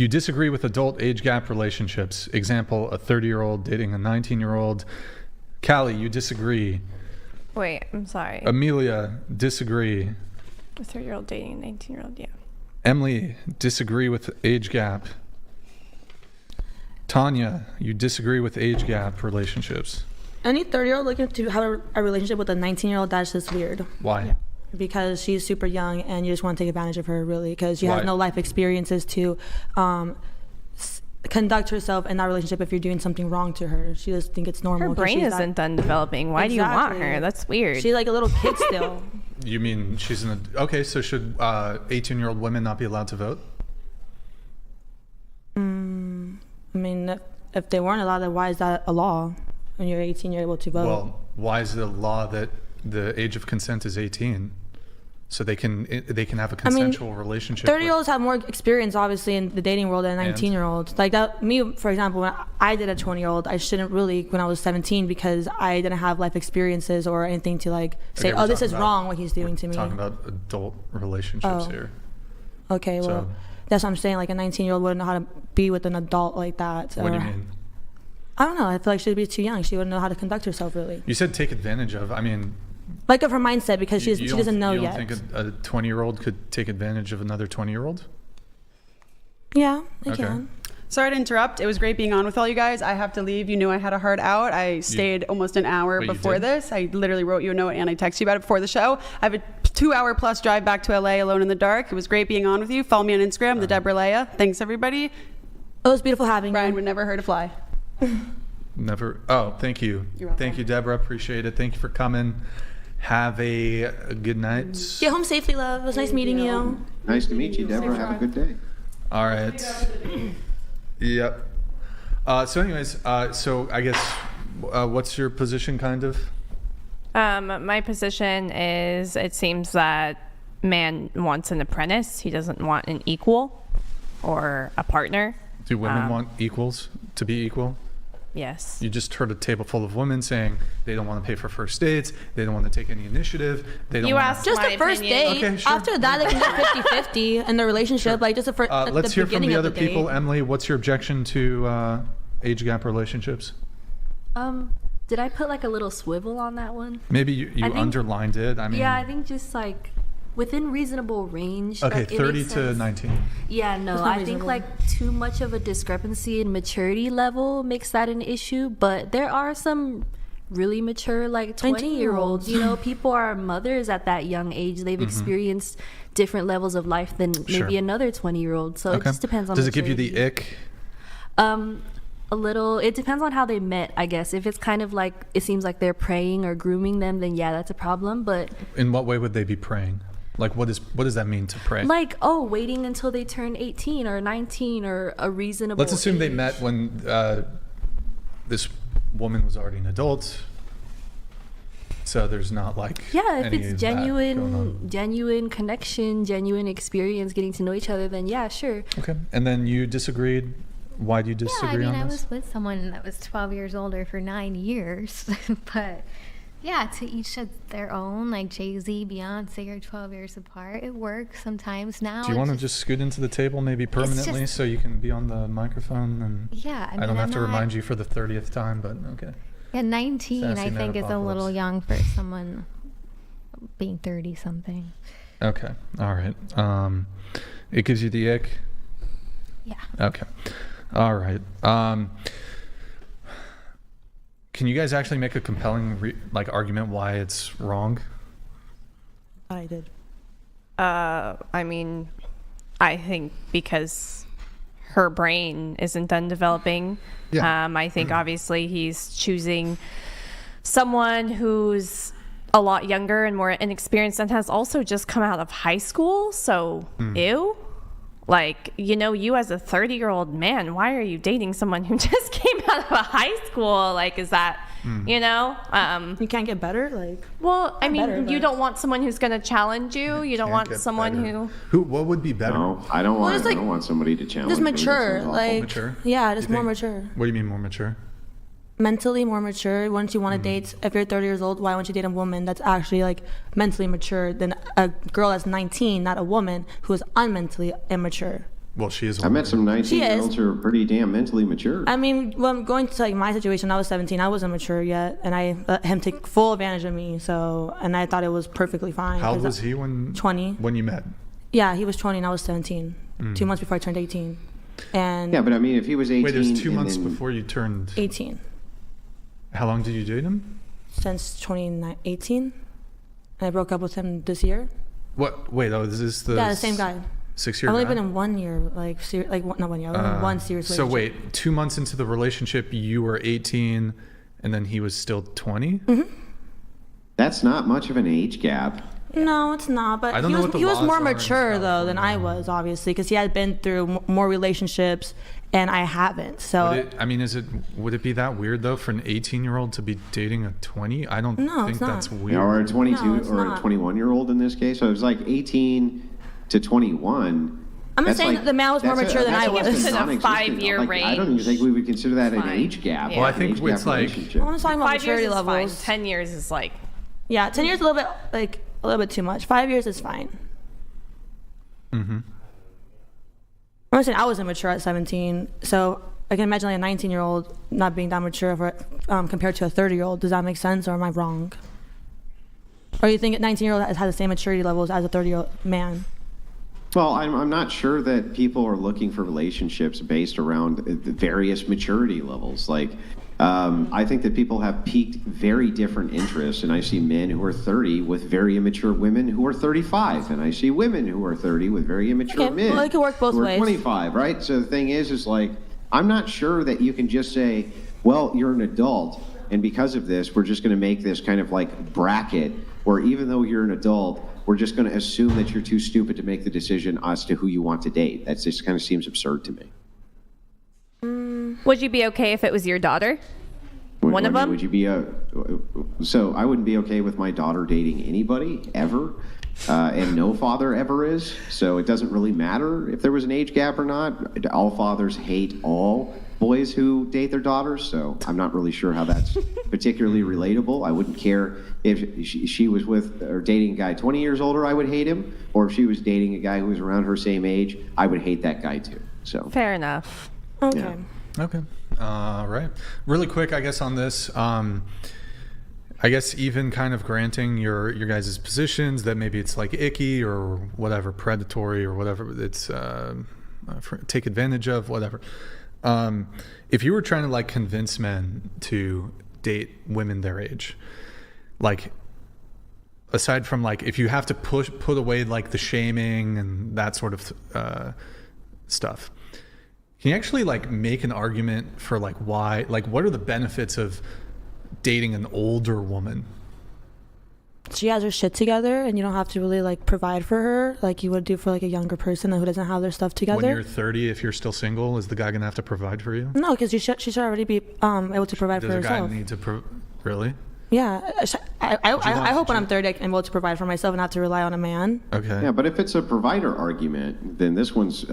You disagree with adult age gap relationships. Example, a 30-year-old dating a 19-year-old. Callie, you disagree. Wait, I'm sorry. Amelia, disagree. A 30-year-old dating a 19-year-old, yeah. Emily, disagree with age gap. Tanya, you disagree with age gap relationships. Any 30-year-old looking to have a relationship with a 19-year-old, that's just weird. Why? Yeah. Because she's super young and you just want to take advantage of her, really, because she has no life experiences to conduct herself in that relationship if you're doing something wrong to her. She just think it's normal. Her brain isn't done developing. Why do you want her? That's weird. She's like a little kid still. You mean she's okay, so should 18-year-old women not be allowed to vote? I mean, if they weren't allowed, then why is that a law? When you're 18, you're able to vote. Well, why is it a law that the age of consent is 18? So they can have a consensual relationship. 30-year-olds have more experience, obviously, in the dating world than 19-year-olds. Like that, me, for example, when I did a 20-year-old, I shouldn't really when I was 17 because I didn't have life experiences or anything to like say, oh, this is wrong what he's doing to me. Talking about adult relationships here. Okay, well, that's what I'm saying. Like a 19-year-old wouldn't know how to be with an adult like that. What do you mean? I don't know. I feel like she'd be too young. She wouldn't know how to conduct herself, really. You said take advantage of. I mean, like of her mindset because she doesn't know yet. You don't think a 20-year-old could take advantage of another 20-year-old? Yeah, I can. Sorry to interrupt. It was great being on with all you guys. I have to leave. You knew I had a hard out. I stayed almost an hour before this. I literally wrote you a note and I texted you about it before the show. I have a 2-hour plus drive back to LA alone in the dark. It was great being on with you. Follow me on Instagram, the Deborah Leia. Thanks, everybody. It was beautiful having Brian you. would never hurt a fly. Never. Oh, thank you. You're welcome. Thank you, Deborah. Appreciate it. Thank you for coming. Have a good night. Get home safely, love. It was nice meeting you. Nice to meet you, Deborah. Have a good day. All right. Yep. So anyways, so I guess what's your position kind of? My position is it seems that man wants an apprentice. He doesn't want an equal or a partner. Do women want equals to be equal? Yes. You just heard a table full of women saying they don't want to pay for first dates. They don't want to take any initiative. They don't. You want asked just my the first opinion. date. Okay, sure. After that, they can get 50-50 in the relationship. Sure. Like just the first. Let's hear from the other people. Emily, what's your objection to age gap relationships? Did I put like a little swivel on that one? Maybe you underlined it. I mean. Yeah, I think just like within reasonable range. Okay, like, 30 to 19. Yeah, no, I think like too much of a discrepancy in maturity level makes that an issue. But there are some really mature like 20-year-olds. You know, people are mothers at that young age. They've experienced different levels of life than maybe another 20-year-old. So it just depends on. Does it give you the ick? A little. It depends on how they met, I guess. If it's kind of like it seems like they're preying or grooming them, then yeah, that's a problem. But in what way would they be preying? Like what does that mean to pray? Like, waiting until they turn 18 or 19 or a reasonable Let's assume age. they met when this woman was already an adult. So there's not like if it's genuine connection, genuine experience, getting to know each other, then yeah, sure. Okay. And then you disagreed. Why do you disagree on this? I was with someone that was 12 years older for 9 years, but yeah, to each of their own. Like Jay-Z, Beyonce are 12 years apart. It works sometimes now. Do you want to just scoot into the table maybe permanently so you can be on the microphone? And yeah, I mean, I don't have to remind you for the 30th time, but okay. Yeah, 19 Sassy I think is a little young for someone being 30-something. Okay, all right. It gives you the ick? Yeah. Okay, all right. Can you guys actually make a compelling argument why it's wrong? I did. I mean, I think because her brain isn't done developing. Yeah. I think obviously he's choosing someone who's a lot younger and more inexperienced and has also just come out of high school. So, ew. Like, you as a 30-year-old man, why are you dating someone who just came out of a high school? Like, is that, you can't get better? Well, I mean, you don't want someone who's going to challenge you. You don't want someone what would be better? No, I don't want somebody to challenge just me. mature. Mature? Yeah, just more mature. What do you mean more mature? Mentally more mature. Once you want to date, if you're 30 years old, why won't you date a woman that's actually mentally mature than a girl that's 19, not a woman who is unmentally immature? Well, she is. I met some 19-year-olds who are pretty damn mentally mature. I mean, when going to like my situation, I was 17. I wasn't mature yet, and I let him take full advantage of me. And I thought it was perfectly fine. How old was he when? 20. When you met? Yeah, he was 20 and I was 17. 2 months before I turned 18. And yeah, but I mean, if he was 18, wait, it was 2 months before you turned 18. How long did you date him? Since 2018, and I broke up with him this year. What? Wait, is this the? Yeah, the same guy. 6 year. I've only been in 1 year, not 1 year. One serious relationship. So wait, 2 months into the relationship, you were 18, and then he was still 20. Mm-hmm. That's not much of an age gap. No, it's not. But he was more mature though than I was, obviously, because he had been through more relationships, and I haven't. So would it be that weird though for an 18-year-old to be dating a 20? I don't think that's weird. Or a 22 or a 21-year-old in this case. So it was like 18 to 21. I'm not saying that the man was more mature than I was. It's in a 5-year range. I don't even think we would consider that an age gap. Yeah. Well, I think it's like I'm just talking about 5 years maturity is levels. fine. 10 years is like. Yeah, 10 years is a little bit too much. 5 years is fine. Mm-hmm. I'm saying I was immature at 17, so I can imagine like a 19-year-old not being that mature compared to a 30-year-old. Does that make sense, or am I wrong? Or you think a 19-year-old has the same maturity levels as a 30-year-old man? Well, I'm not sure that people are looking for relationships based around the various maturity levels. I think that people have piqued very different interests, and I see men who are 30 with very immature women who are 35, and I see women who are 30 with very immature men well, it could work both who are ways. 25, right? So the thing is like, I'm not sure that you can just say, well, you're an adult, and because of this, we're just going to make this kind of like bracket where even though you're an adult, we're just going to assume that you're too stupid to make the decision as to who you want to date. That just kind of seems absurd to me. Would you be okay if it was your daughter? One of them? Would you be so I wouldn't be okay with my daughter dating anybody ever, and no father ever is. So it doesn't really matter if there was an age gap or not. All fathers hate all boys who date their daughters, so I'm not really sure how that's particularly relatable. I wouldn't care if she was with or dating a guy 20 years older, I would hate him, or if she was dating a guy who was around her same age, I would hate that guy too. So fair enough. Okay. Yeah. Okay. Right. Really quick, I guess, on this. I guess even kind of granting your guys' positions that maybe it's like icky or whatever, predatory or whatever, it's take advantage of, whatever. If you were trying to like convince men to date women their age, like aside from like if you have to put away like the shaming and that sort of stuff, can you actually like make an argument for like why, like what are the benefits of dating an older woman? She has her shit together, and you don't have to really like provide for her like you would do for like a younger person who doesn't have their stuff together. When you're 30, if you're still single, is the guy gonna have to provide for you? No, because she should already be able to provide for herself. Does a guy need to really? Yeah, I hope when I'm 30 I'm able to provide for myself and not to rely on a man. Okay. Yeah, but if it's a provider argument, then this one's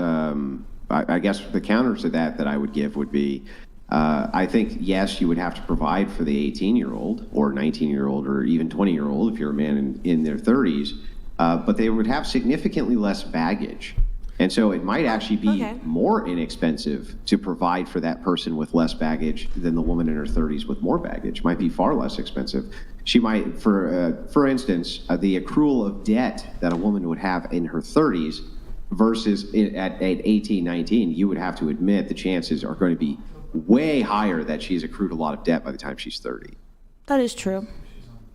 I guess the counter to that I would give would be, I think, yes, you would have to provide for the 18-year-old or 19-year-old or even 20-year-old if you're a man in their 30s, but they would have significantly less baggage. And so it might actually be more inexpensive to provide for that person with less baggage than the woman in her 30s with more baggage. It might be far less expensive. She might, for instance, the accrual of debt that a woman would have in her 30s versus at 18, 19, you would have to admit the chances are going to be way higher that she's accrued a lot of debt by the time she's 30. That is true.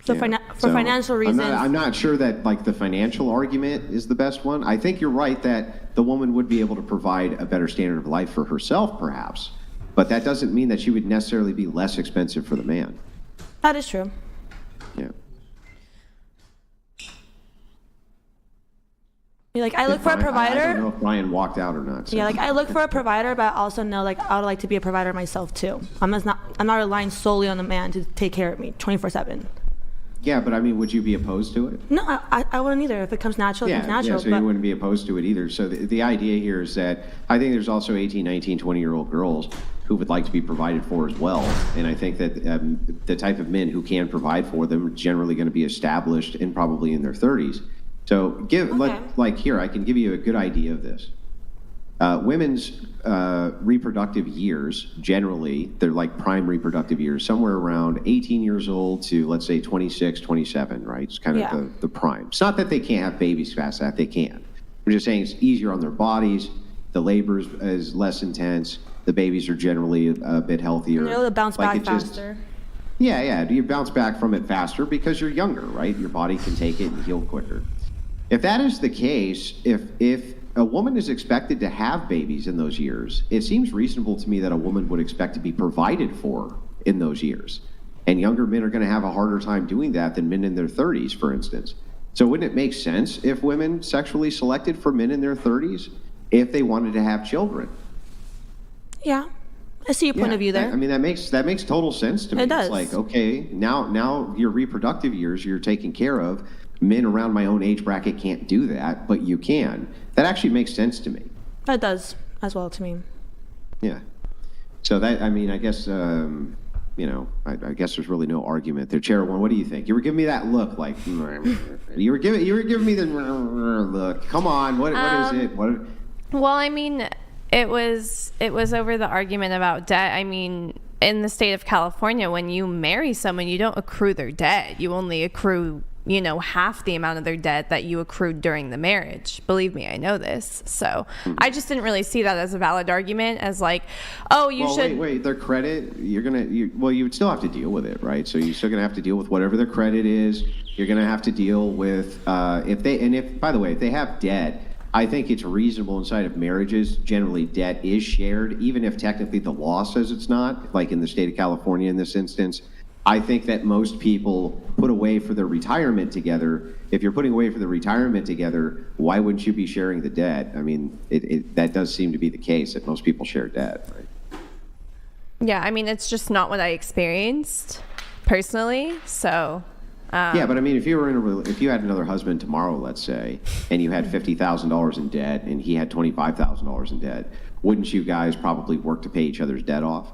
So for financial reasons, I'm not sure that like the financial argument is the best one. I think you're right that the woman would be able to provide a better standard of life for herself, perhaps, but that doesn't mean that she would necessarily be less expensive for the man. That is true. Yeah. Like I look for a provider. I don't know if Brian walked out or not. So. Yeah, like I look for a provider, but I also know like I would like to be a provider myself too. I'm not relying solely on the man to take care of me 24/7. Yeah, but I mean, would you be opposed to it? No, I wouldn't either. If it comes natural, it comes natural. Yeah, so you wouldn't be opposed to it either. So the idea here is that I think there's also 18, 19, 20-year-old girls who would like to be provided for as well. And I think that the type of men who can provide for them are generally going to be established and probably in their 30s. So here, I can give you a good idea of this. Women's reproductive years, generally, they're like prime reproductive years, somewhere around 18 years old to, let's say, 26, 27, right? It's kind of the prime. It's not that they can't have babies fast, that they can. We're just saying it's easier on their bodies. The labor is less intense. The babies are generally a bit healthier. And they're able to bounce back faster. Yeah. You bounce back from it faster because you're younger, right? Your body can take it and heal quicker. If that is the case, if a woman is expected to have babies in those years, it seems reasonable to me that a woman would expect to be provided for in those years. And younger men are going to have a harder time doing that than men in their 30s, for instance. So wouldn't it make sense if women sexually selected for men in their 30s if they wanted to have children? Yeah. I see your point of view there. I mean, that makes total sense to me. It does. It's like, okay, now your reproductive years you're taking care of. Men around my own age bracket can't do that, but you can. That actually makes sense to me. That does as well to me. Yeah. So that, I mean, I guess, I guess there's really no argument there. Chairwoman, what do you think? You were giving me that look, like you were giving me the look. Come on, what is it? Well, I mean, it was over the argument about debt. I mean, in the state of California, when you marry someone, you don't accrue their debt. You only accrue, half the amount of their debt that you accrued during the marriage. Believe me, I know this. So I just didn't really see that as a valid argument, as like, oh, you should. Wait, their credit, you would still have to deal with it, right? So you're still going to have to deal with whatever their credit is. You're going to have to deal with, if they have debt, I think it's reasonable inside of marriages. Generally, debt is shared, even if technically the law says it's not, like in the state of California in this instance. I think that most people put away for their retirement together. If you're putting away for the retirement together, why wouldn't you be sharing the debt? I mean, that does seem to be the case, that most people share debt, right? Yeah, I mean, it's just not what I experienced personally, so... yeah, but I mean, if you had another husband tomorrow, let's say, and you had $50,000 in debt and he had $25,000 in debt, wouldn't you guys probably work to pay each other's debt off?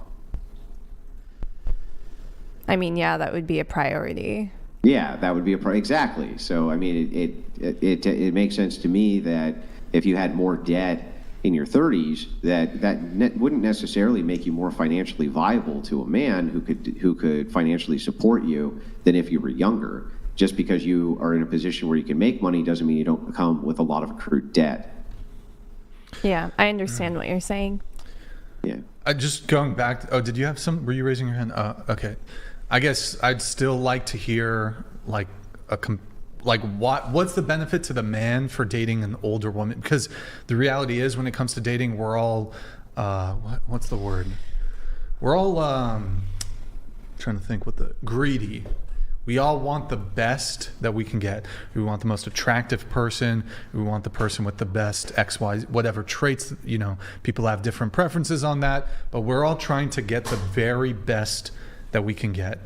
I mean, yeah, that would be a priority. Yeah, that would be exactly. So, I mean, it makes sense to me that if you had more debt in your 30s, that wouldn't necessarily make you more financially viable to a man who could financially support you than if you were younger. Just because you are in a position where you can make money doesn't mean you don't come with a lot of accrued debt. Yeah, I understand what you're saying. Yeah. Just going back. Oh, did you have some? Were you raising your hand? Okay. I guess I'd still like to hear what's the benefit to the man for dating an older woman? Because the reality is, when it comes to dating, we're all what's the word? We're all trying to think greedy. We all want the best that we can get. We want the most attractive person. We want the person with the best X, Y, whatever traits. People have different preferences on that, but we're all trying to get the very best that we can get.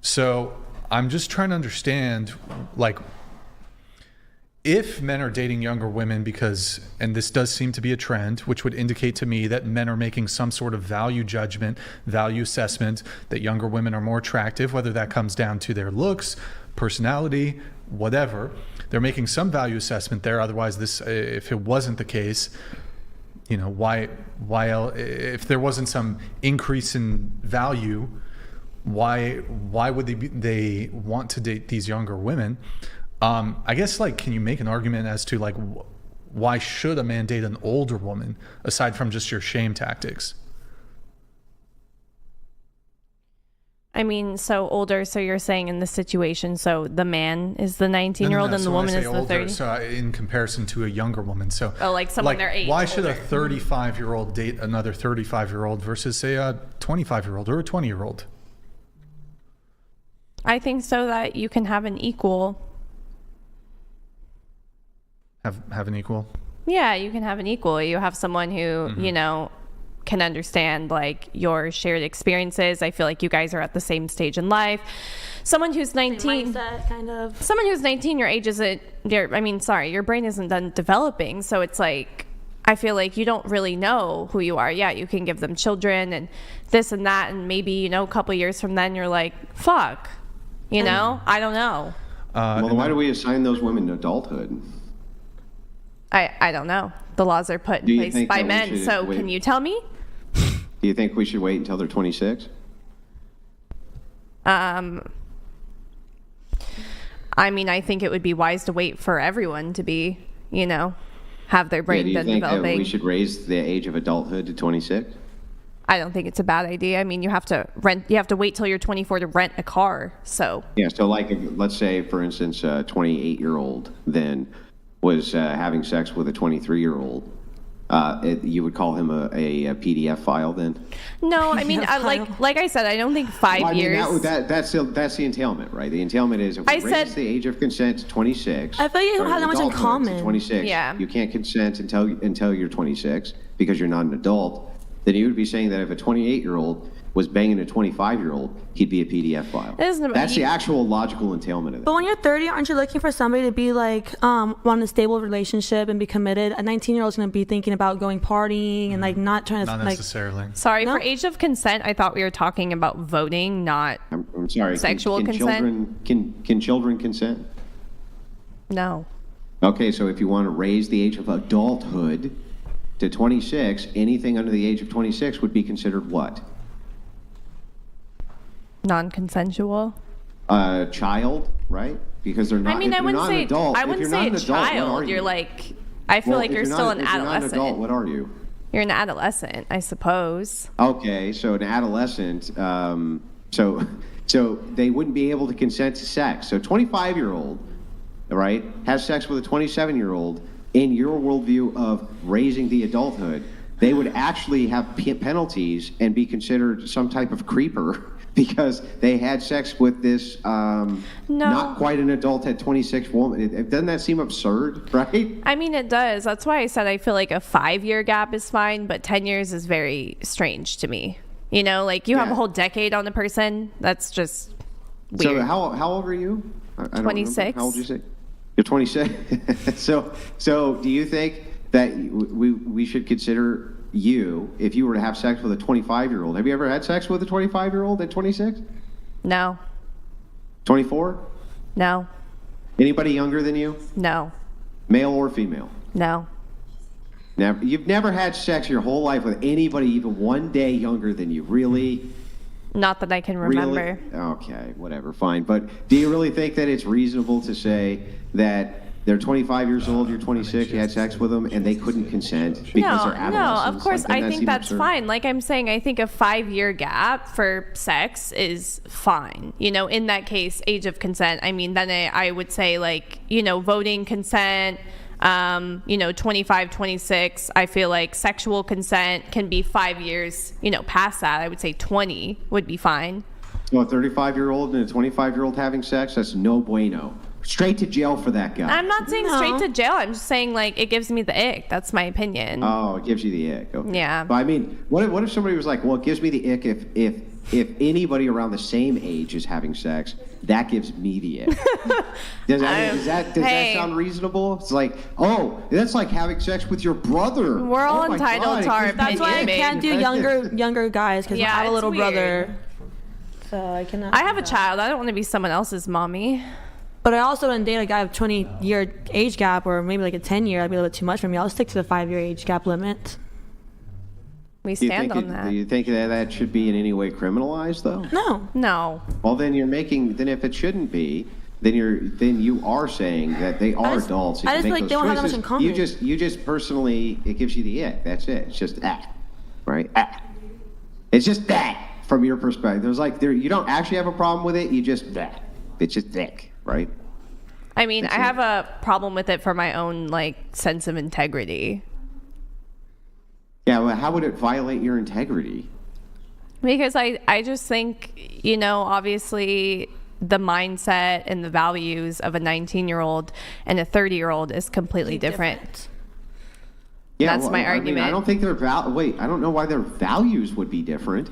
So I'm just trying to understand, if men are dating younger women because, and this does seem to be a trend, which would indicate to me that men are making some sort of value judgment, value assessment, that younger women are more attractive, whether that comes down to their looks, personality, whatever. They're making some value assessment there. Otherwise, if it wasn't the case, why if there wasn't some increase in value, why would they want to date these younger women? I guess, can you make an argument as to why should a man date an older woman aside from just your shame tactics? I mean, so older. So you're saying in this situation, so the man is the 19-year-old and the woman is the 30. So in comparison to a younger woman, so someone their age. Why should a 35-year-old date another 35-year-old versus, say, a 25-year-old or a 20-year-old? I think so that you can have an equal. Have an equal? Yeah, you can have an equal. You have someone who, can understand your shared experiences. I feel like you guys are at the same stage in life. Someone who's 19, mindset, kind of. Someone who's 19, your age isn't, your brain isn't done developing. So it's I feel like you don't really know who you are. Yeah, you can give them children and this and that. And maybe, a couple years from then you're like, fuck, I don't know. Well, then why do we assign those women to adulthood? I don't know. The laws are put in place by men. So can you tell me? Do you think we should wait until they're 26? I mean, I think it would be wise to wait for everyone to be, have their brain done developing. Do you think that we should raise the age of adulthood to 26? I don't think it's a bad idea. I mean, you have to wait till you're 24 to rent a car. So yeah, so like let's say, for instance, a 28-year-old then was having sex with a 23-year-old. You would call him a PDF file then? No, I mean, like I said, I don't think 5 years. That's the entailment, right? The entailment is if we raise the age of consent to 26. I feel like you don't have that much in common. 26. Yeah. You can't consent until you're 26 because you're not an adult. Then you would be saying that if a 28-year-old was banging a 25-year-old, he'd be a PDF file. That's the actual logical entailment of that. But when you're 30, aren't you looking for somebody to be like, want a stable relationship and be committed? A 19-year-old's going to be thinking about going partying and like not trying to. Not necessarily. Sorry, for age of consent, I thought we were talking about voting, not. I'm sorry. Sexual consent. Can children consent? No. Okay, so if you want to raise the age of adulthood to 26, anything under the age of 26 would be considered what? Non-consensual. Child, right? Because they're not. I mean, I wouldn't say adult, I wouldn't say a child. You're like, I feel like you're still an adolescent. If you're not an adult, what are you? You're an adolescent, I suppose. Okay, so an adolescent. So they wouldn't be able to consent to sex. So 25-year-old, right, has sex with a 27-year-old. In your worldview of raising the adulthood, they would actually have penalties and be considered some type of creeper because they had sex with this not quite an adult at 26 woman. Doesn't that seem absurd, right? I mean, it does. That's why I said I feel like a 5-year gap is fine, but 10 years is very strange to me. Like you have a whole decade on the person. That's just weird. So how old are you? I 26. How old did you say? You're 26. So do you think that we should consider you if you were to have sex with a 25-year-old? Have you ever had sex with a 25-year-old at 26? No. 24? No. Anybody younger than you? No. Male or female? No. Never. You've never had sex your whole life with anybody even one day younger than you, really? Not that I can remember. Really? Okay, whatever, fine. But do you really think that it's reasonable to say that they're 25 years old, you're 26, you had sex with them, and they couldn't consent because they're adolescents? No, of course, I think that's fine. Like I'm saying, I think a 5-year gap for sex is fine. In that case, age of consent, I mean, then I would say like, voting consent, 25, 26, I feel like sexual consent can be 5 years, past that. I would say 20 would be fine. So a 35-year-old and a 25-year-old having sex, that's no bueno. Straight to jail for that guy. I'm not saying straight to jail. I'm just saying like it gives me the ick. That's my opinion. Oh, it gives you the ick. Okay. Yeah. But I mean, what if somebody was like, well, it gives me the ick if anybody around the same age is having sex, that gives me the ick. Does that sound reasonable? It's like, oh, that's like having sex with your brother. We're all entitled to our opinion. That's why I can't do younger guys because I have a little brother. So I cannot. I have a child. I don't want to be someone else's mommy. But I also wouldn't date a guy with 20-year age gap or maybe like a 10-year. That'd be a little bit too much for me. I'll stick to the 5-year age gap limit. We stand on that. Do you think that should be in any way criminalized, though? No. Well, then if it shouldn't be, then you are saying that they are adults. I just feel like they don't have that much in common. You just personally, it gives you the ick. That's it. It's just right? It's just that from your perspective. There's like you don't actually have a problem with it. You just it's just ick, right? I mean, I have a problem with it for my own like sense of integrity. Yeah, well, how would it violate your integrity? Because I just think, obviously the mindset and the values of a 19-year-old and a 30-year-old is completely different. Yeah, that's my argument. I don't think I don't know why their values would be different.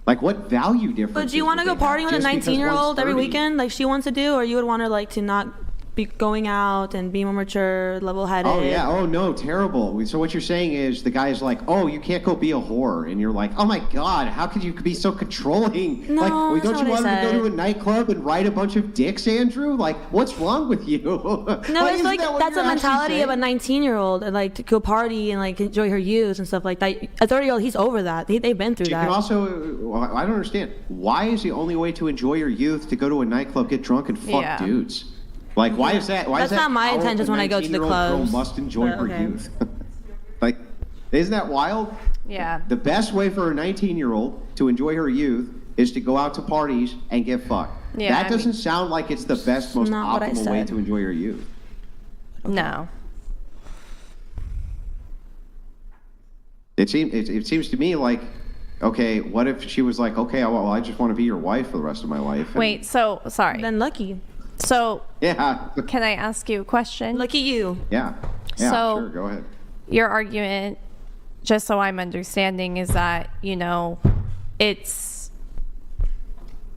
Like, what value difference? But do you want to go partying with a 19-year-old every weekend, like she wants to do, or you would want her like to not be going out and being more mature, level-headed. Oh yeah. Oh no, terrible. So what you're saying is the guy's like, "Oh, you can't go be a whore," and you're like, "Oh my God, how could you be so controlling?" No, like, well, that's don't not you what want I him to go said. to a nightclub and ride a bunch of dicks, Andrew? Like, what's wrong with you? No, Like, it's isn't like that what that's you're a actually mentality of a saying? 19-year-old, and like to go party and like enjoy her youth and stuff like that. A 30-year-old, he's over that. They've been through You that. can also, well, I don't understand. Why is the only way to enjoy your youth to go to a nightclub, get drunk, and fuck Yeah. dudes? Like, why is that? Why That's is that not my how intentions a when I go to the 19-year-old clubs, girl must enjoy but her okay. youth. Like, isn't that wild? Yeah. The best way for a 19-year-old to enjoy her youth is to go out to parties and get fucked. Yeah, That I doesn't mean- sound like it's the best, most Not what I optimal way said. to enjoy your youth. No. It seems to me like, okay, what if she was like, okay, well, I just want to be your wife for the rest of my life. And- Wait, so, sorry. Then lucky. So, Yeah. can I ask you a question? Lucky you. Yeah. Yeah, So- sure, go ahead. Your argument, just so I'm understanding, is that, it's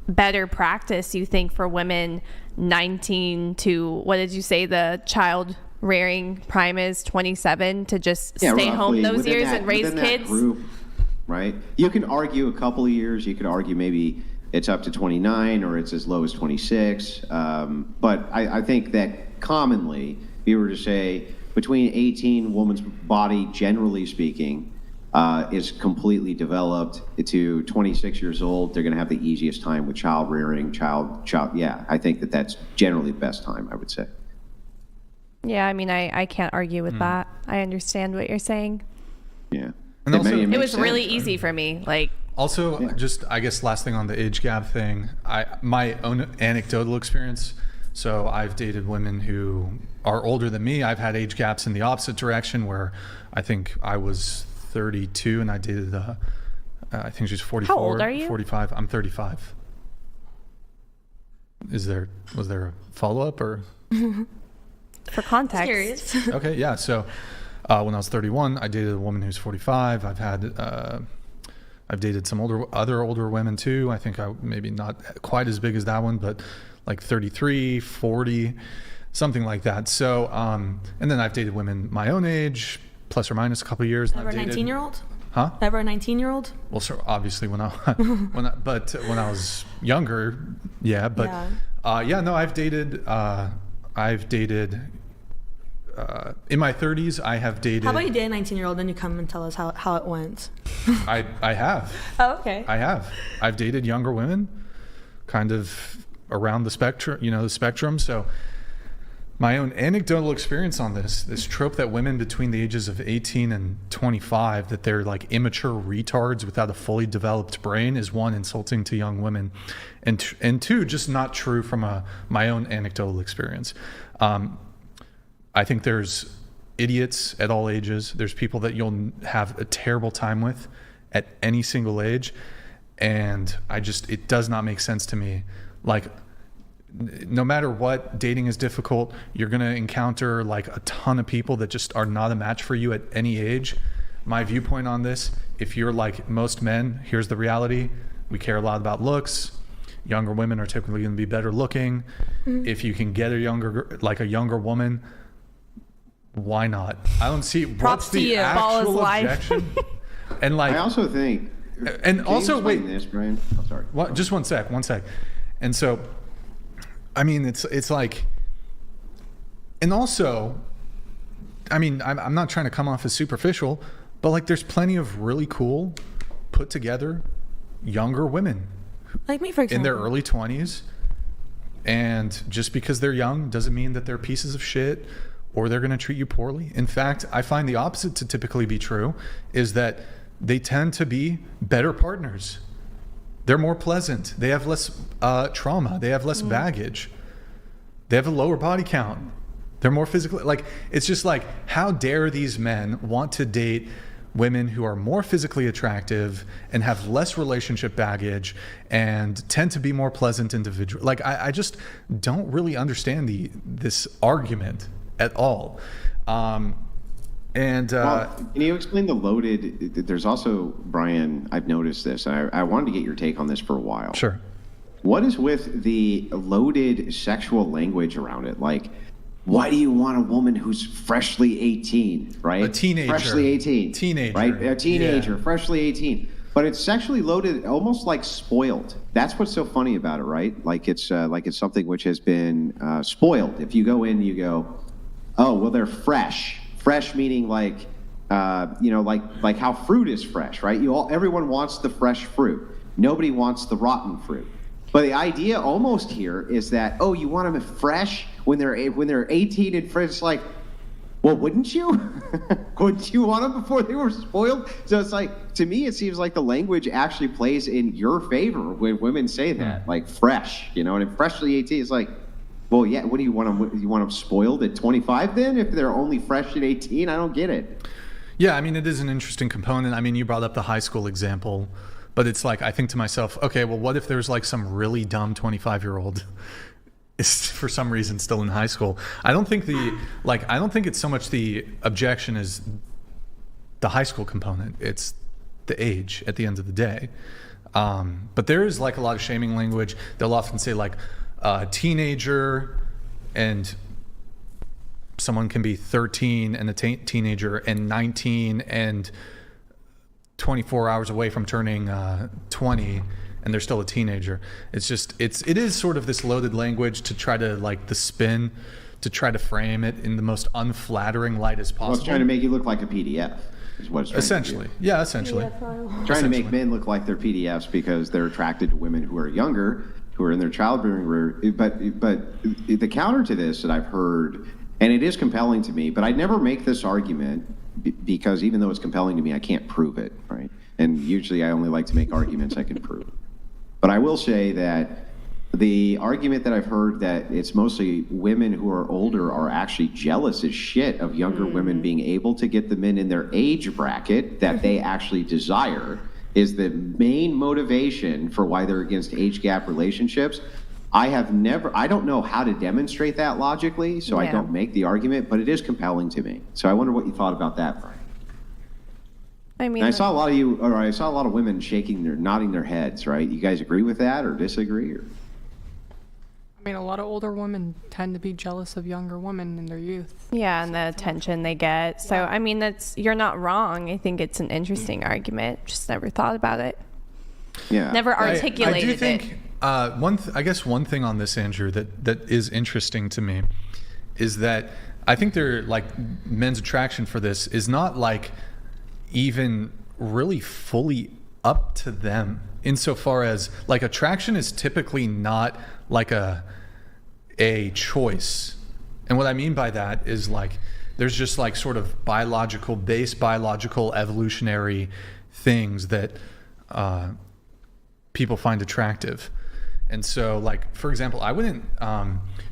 better practice, you think, for women 19 to, what did you say, the child rearing prime is 27, to just stay home roughly those within years that- and raise within that kids? group, right? You can argue a couple of years. You could argue maybe it's up to 29 or it's as low as 26. But I think that commonly, if you were to say between 18, woman's body, generally speaking, is completely developed to 26 years old. They're going to have the easiest time with child rearing, child. Yeah, I think that's generally the best time, I would say. Yeah, I mean, I can't argue with that. I understand what you're saying. Yeah. And also- it It makes was really sense, easy for me. Like, Also, just I guess last thing on the age gap thing, my own anecdotal experience. So I've dated women who are older than me. I've had age gaps in the opposite direction, where I think I was 32 and I dated I think she's 44. How old are you? 45. I'm 35. Was there a follow up or? for context. Curious. Okay, yeah. So when I was 31, I dated a woman who's 45. I've dated some other older women too. I think maybe not quite as big as that one, but like 33, 40, something like that. So, and then I've dated women my own age, plus or minus a couple of years. Ever a 19-year-old? Huh? Ever a 19-year-old? Well, so obviously when I was younger, yeah. But no, I've dated. In my 30s, I have dated. How about you date a 19-year-old, then you come and tell us how it went? I have. Oh, okay. I have. I've dated younger women, kind of around the spectrum. So my own anecdotal experience on this trope that women between the ages of 18 and 25, that they're like immature retards without a fully developed brain, is one, insulting to young women, and two, just not true from my own anecdotal experience. I think there's idiots at all ages. There's people that you'll have a terrible time with at any single age. And it does not make sense to me. Like, no matter what, dating is difficult. You're going to encounter like a ton of people that just are not a match for you at any age. My viewpoint on this, if you're like most men, here's the reality. We care a lot about looks. Younger women are typically going to be better looking. Mm-hmm. If you can get a younger woman, why not? I don't see what's the actual objection. And like, I also think, and also wait, this, Brian. Oh, sorry. Well, just one sec. And so, I mean, it's like, and also, I mean, I'm not trying to come off as superficial, but like, there's plenty of really cool, put together, younger women, like me, for example, in their early 20s, and just because they're young doesn't mean that they're pieces of shit or they're going to treat you poorly. In fact, I find the opposite to typically be true, is that they tend to be better partners. They're more pleasant. They have less trauma. They have less baggage. They have a lower body count. They're more physically, like, it's just like, how dare these men want to date women who are more physically attractive and have less relationship baggage and tend to be more pleasant individuals. Like, I just don't really understand this argument at all. Well, can you explain the loaded? There's also, Brian, I've noticed this. I wanted to get your take on this for a while. Sure. What is with the loaded sexual language around it? Like, why do you want a woman who's freshly 18, right? A teenager. Freshly 18. Teenager. Right? A teenager, Yeah. freshly 18. But it's sexually loaded, almost like spoiled. That's what's so funny about it, right? Like it's something which has been spoiled. If you go in, you go, oh, well, they're fresh. Fresh meaning like, like how fruit is fresh, right? Everyone wants the fresh fruit. Nobody wants the rotten fruit. But the idea almost here is that, oh, you want them fresh when they're 18 and fresh. It's like, well, wouldn't you? Wouldn't you want them before they were spoiled? So it's like, to me, it seems like the language actually plays in your favor when women say that, like fresh, and freshly 18 is like, well, yeah, what do you want them? You want them spoiled at 25 then? If they're only fresh at 18, I don't get it. Yeah, I mean, it is an interesting component. I mean, you brought up the high school example. But it's like, I think to myself, okay, well, what if there's like some really dumb 25-year-old is for some reason still in high school? I don't think it's so much the objection as the high school component. It's the age at the end of the day. But there is like a lot of shaming language. They'll often say like a teenager, and someone can be 13 and a teenager, and 19 and 24 hours away from turning 20, and they're still a teenager. It is sort of this loaded language to try to like the spin, to try to frame it in the most unflattering light as possible. Well, it's trying to make you look like a PDF, is what it's trying essentially. to do. Yeah, essentially. Trying to make men look like they're PDFs because they're attracted to women who are younger, who are in their childbearing. But the counter to this that I've heard, and it is compelling to me, but I'd never make this argument because even though it's compelling to me, I can't prove it, right? And usually I only like to make arguments I can prove. But I will say that the argument that I've heard that it's mostly women who are older are actually jealous as shit of younger women being able to get the men in their age bracket that they actually desire is the main motivation for why they're against age gap relationships. I don't know how to demonstrate that logically, so I don't make the argument, but it is compelling to me. So I wonder what you thought about that, Brian. I mean, and I saw a lot of women nodding their heads, right? You guys agree with that or disagree? Or? I mean, a lot of older women tend to be jealous of younger women in their youth. Yeah, and the attention they get. So, I mean, you're not wrong. I think it's an interesting argument. Just never thought about it. Yeah. Never articulated I do think, it. I guess one thing on this, Andrew, that is interesting to me is that I think they're like men's attraction for this is not like even really fully up to them insofar as like attraction is typically not like a choice. And what I mean by that is like there's just like sort of biological evolutionary things that people find attractive. And so, like, for example, I wouldn't,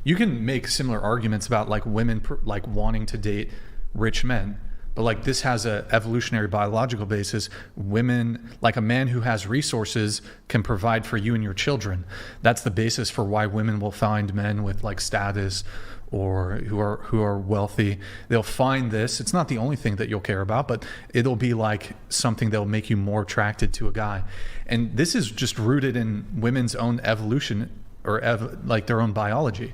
you can make similar arguments about like women like wanting to date rich men, but like this has a evolutionary biological basis. Women, like a man who has resources can provide for you and your children. That's the basis for why women will find men with like status or who are wealthy. They'll find this. It's not the only thing that you'll care about, but it'll be like something that'll make you more attracted to a guy. And this is just rooted in women's own evolution or like their own biology.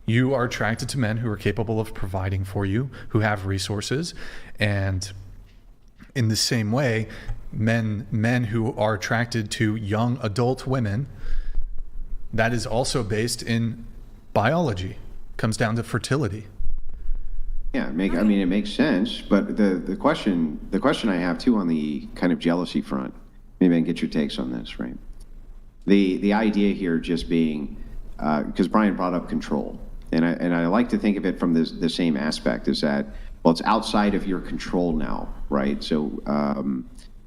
You are attracted to men who are capable of providing for you, who have resources. And in the same way, men who are attracted to young adult women, that is also based in biology. Comes down to fertility. Yeah, I mean it makes sense, but the question I have too on the kind of jealousy front, maybe I can get your takes on this, right? The idea here just being because Brian brought up control, and I like to think of it from the same aspect, is that, well, it's outside of your control now, right? So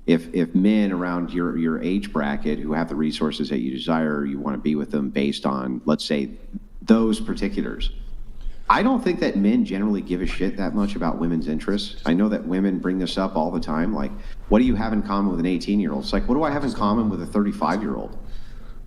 if men around your age bracket who have the resources that you desire, you want to be with them based on, let's say, those particulars. I don't think that men generally give a shit that much about women's interests. I know that women bring this up all the time, like, what do you have in common with an 18-year-old? It's like, what do I have in common with a 35-year-old?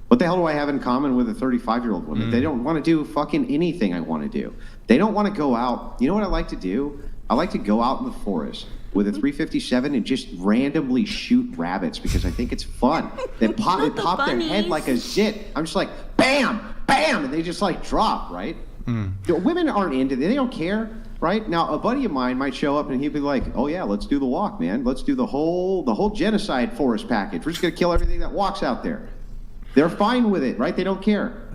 What the hell do I have in common with a 35-year-old woman? They don't want to do fucking anything I want to do. They don't want to go out. You know what I like to do? I like to go out in the forest with a 357 and just randomly shoot rabbits because I think it's fun. They pop their head like a zit. I'm just like, bam, bam, and they just like drop, right? Women aren't into it. They don't care, right? Now, a buddy of mine might show up and he'd be like, oh yeah, let's do the walk, man. Let's do the whole genocide forest package. We're just going to kill everything that walks out there. They're fine with it, right? They don't care.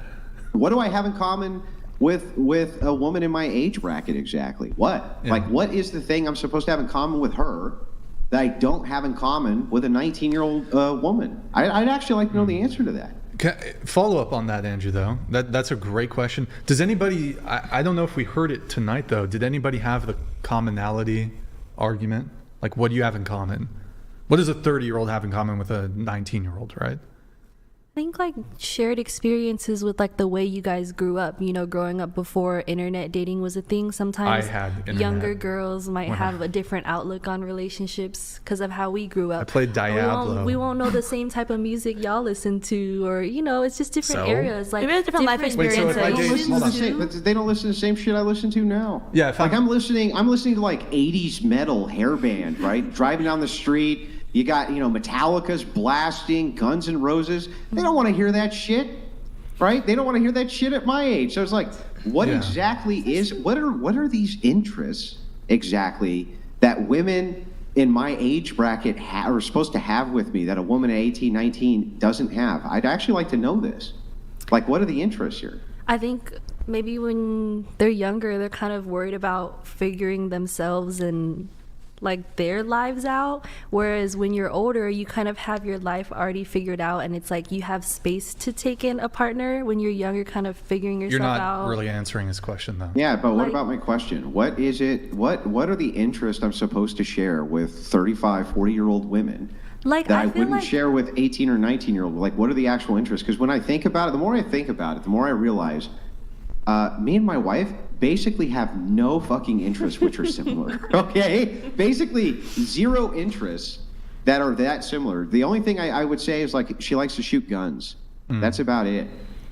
What do I have in common with a woman in my age bracket exactly? What? Yeah. Like, what is the thing I'm supposed to have in common with her that I don't have in common with a 19-year-old woman? I'd actually like to know the answer to that. Follow up on that, Andrew, though. That's a great question. Does anybody, I don't know if we heard it tonight, though, did anybody have the commonality argument? Like, what do you have in common? What does a 30-year-old have in common with a 19-year-old, right? I think like shared experiences with like the way you guys grew up, you know, growing up before internet dating was a thing. Sometimes younger girls might have a different outlook on relationships because of how we grew up. I played Diablo. We won't know the same type of music y'all listen to, or, you know, it's just different eras. Like different life experiences. But they don't listen to the same shit I listen to now. Yeah, I'm listening to like 80s metal hair band, right? Driving down the street. You got, you know, Metallica's blasting, Guns N' Roses. They don't want to hear that shit, right? They don't want to hear that shit at my age. So it's like, what exactly what are these interests exactly that women in my age bracket are supposed to have with me that a woman at 18, 19 doesn't have? I'd actually like to know this. Like, what are the interests here? I think maybe when they're younger, they're kind of worried about figuring themselves and like their lives out, whereas when you're older you kind of have your life already figured out, and it's like you have space to take in a partner. When you're younger, kind of figuring yourself out. You're not really answering his question, though. Yeah, but what about my question? What is it, what are the interests I'm supposed to share with 35, 40-year-old women like that I wouldn't share with 18 or 19-year-old? Like, what are the actual interests? Because when I think about it, the more I think about it, the more I realize me and my wife basically have no fucking interests which are similar. Okay? Basically zero interests that are that similar. The only thing I would say is like she likes to shoot guns. That's about it.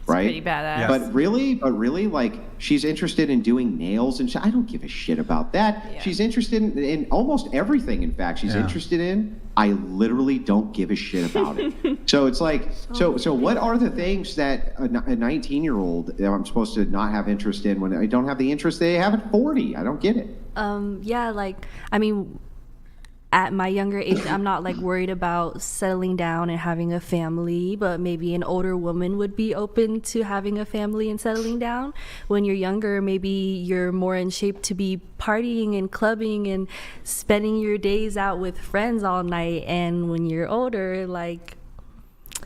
Right? Pretty badass. Yes. But really, like, she's interested in doing nails and I don't give a shit about that. Yeah. She's interested in almost everything, in fact, she's interested in. I literally don't give a shit about it. So it's like, so what are the things that a 19-year-old that I'm supposed to not have interest in when I don't have the interest they have at 40? I don't get it. Yeah, like, I mean, at my younger age, I'm not like worried about settling down and having a family, but maybe an older woman would be open to having a family and settling down. When you're younger, maybe you're more in shape to be partying and clubbing and spending your days out with friends all night. And when you're older, like,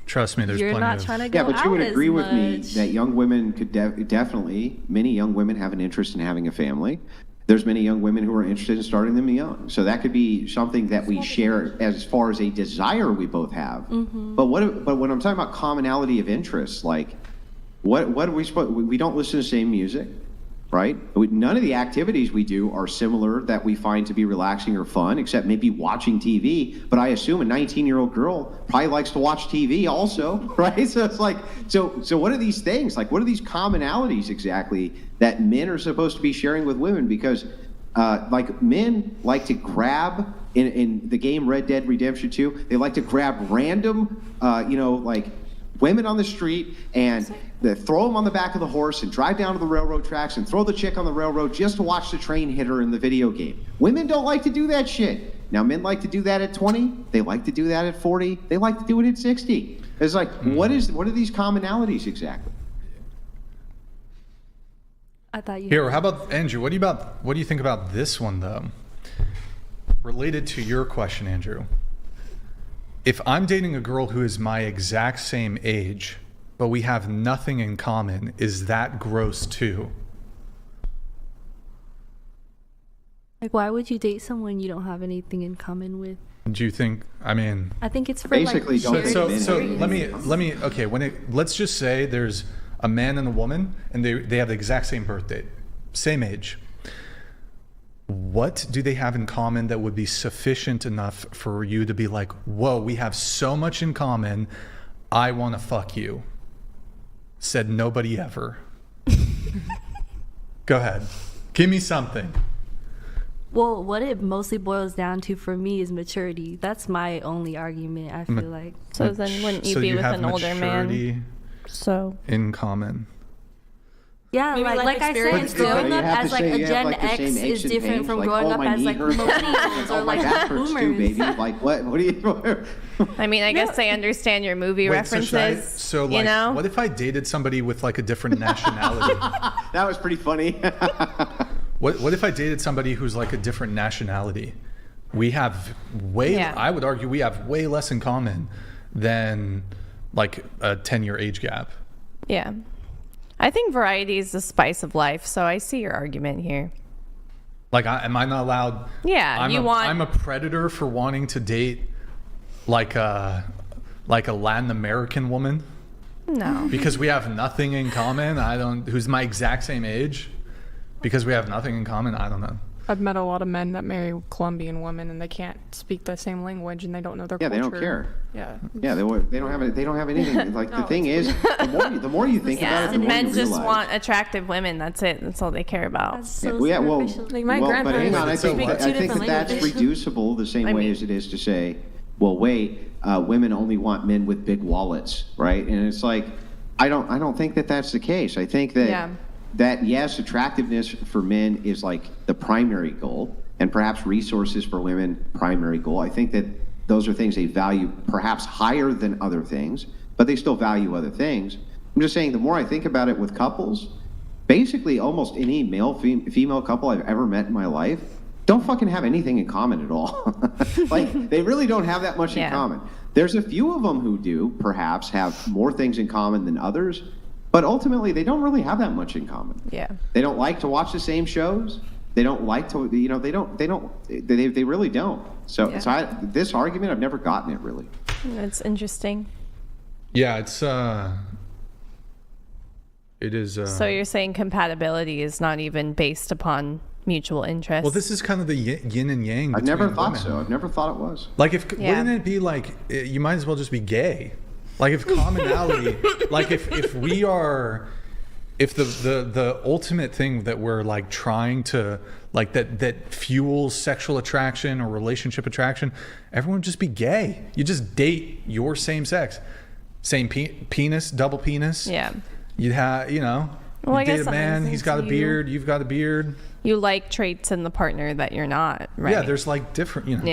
trust me, there's you're plenty not of... trying to go out. Yeah, but you would agree with me much. that young women could definitely, many young women have an interest in having a family. There's many young women who are interested in starting them young. So that could be something that we share as far as a desire we both have. Mm-hmm. But when I'm talking about commonality of interests, like what are we supposed? We don't listen to the same music, right? None of the activities we do are similar that we find to be relaxing or fun, except maybe watching TV. But I assume a 19-year-old girl probably likes to watch TV also, right? So it's like, so what are these things? Like, what are these commonalities exactly that men are supposed to be sharing with women? Because like, men like to grab in the game Red Dead Redemption 2, they like to grab random, like women on the street and they throw them on the back of the horse and drive down to the railroad tracks and throw the chick on the railroad just to watch the train hit her in the video game. Women don't like to do that shit. Now, men like to do that at 20. They like to do that at 40. They like to do it at 60. It's like, what are these commonalities exactly? I thought you... Here, how about, Andrew, what do you think about this one, though? Related to your question, Andrew. If I'm dating a girl who is my exact same age, but we have nothing in common, is that gross too? Like, why would you date someone you don't have anything in common with? Do you think, I mean... I think it's for basically like... So let me, okay, let's just say there's a man and a woman, and they have the exact same birth date, same age. What do they have in common that would be sufficient enough for you to be like, whoa, we have so much in common, I want to fuck you? Said nobody ever. Go ahead. Give me something. Well, what it mostly boils down to for me is maturity. That's my only argument, I feel like. So then wouldn't you be with an older man? So in common. Yeah, Maybe like I said, growing up as like a Gen X is different from growing up as like millennials or like boomers. Like what do you? I mean, I guess I understand your movie references. So like, what if I dated somebody with like a different nationality? That was pretty funny. What if I dated somebody who's like a different nationality? We have I would argue we have way less in common than like a 10-year age gap. Yeah. I think variety is the spice of life, so I see your argument here. Like, am I not allowed? Yeah, I'm a predator for wanting to date like a Latin American woman. No. Because we have nothing in common. Who's my exact same age. Because we have nothing in common. I don't know. I've met a lot of men that marry Colombian women and they can't speak the same language and they don't know their culture. Yeah, they don't care. Yeah. Yeah, they don't have anything. Like the thing is, the more you think about it, the more men you just realize. want attractive women. That's it. That's all they care about. That's so well, Like my grandparents but hang on, I speak think two different that's languages. reducible the same way as it is to say, well, wait, women only want men with big wallets, right? And it's like, I don't think that that's the case. I think that that yes, attractiveness for men is like the primary goal, and perhaps resources for women primary goal. I think that those are things they value perhaps higher than other things, but they still value other things. I'm just saying, the more I think about it with couples, basically almost any male female couple I've ever met in my life don't fucking have anything in common at all. Like, they really don't have that much in common. There's a few of them who do perhaps have more things in common than others, but ultimately they don't really have that much in common. Yeah. They don't like to watch the same shows. They don't like to, they really don't. So this argument, I've never gotten it really. It's interesting. Yeah, it is. So you're saying compatibility is not even based upon mutual interest? Well, this is kind of the yin and yang. I've never thought women. so. I've never thought it was. Like, wouldn't it be like, you might as well just be gay? Like, if commonality, like if we are, if the ultimate thing that we're like trying to, like that fuels sexual attraction or relationship attraction, everyone would just be gay. You just date your same sex. Same penis, double penis. Yeah. You'd have, Well, I you date guess a man, he's got a beard, you've got a beard. You like traits in the partner that you're not, right? Yeah, there's like different, anyways.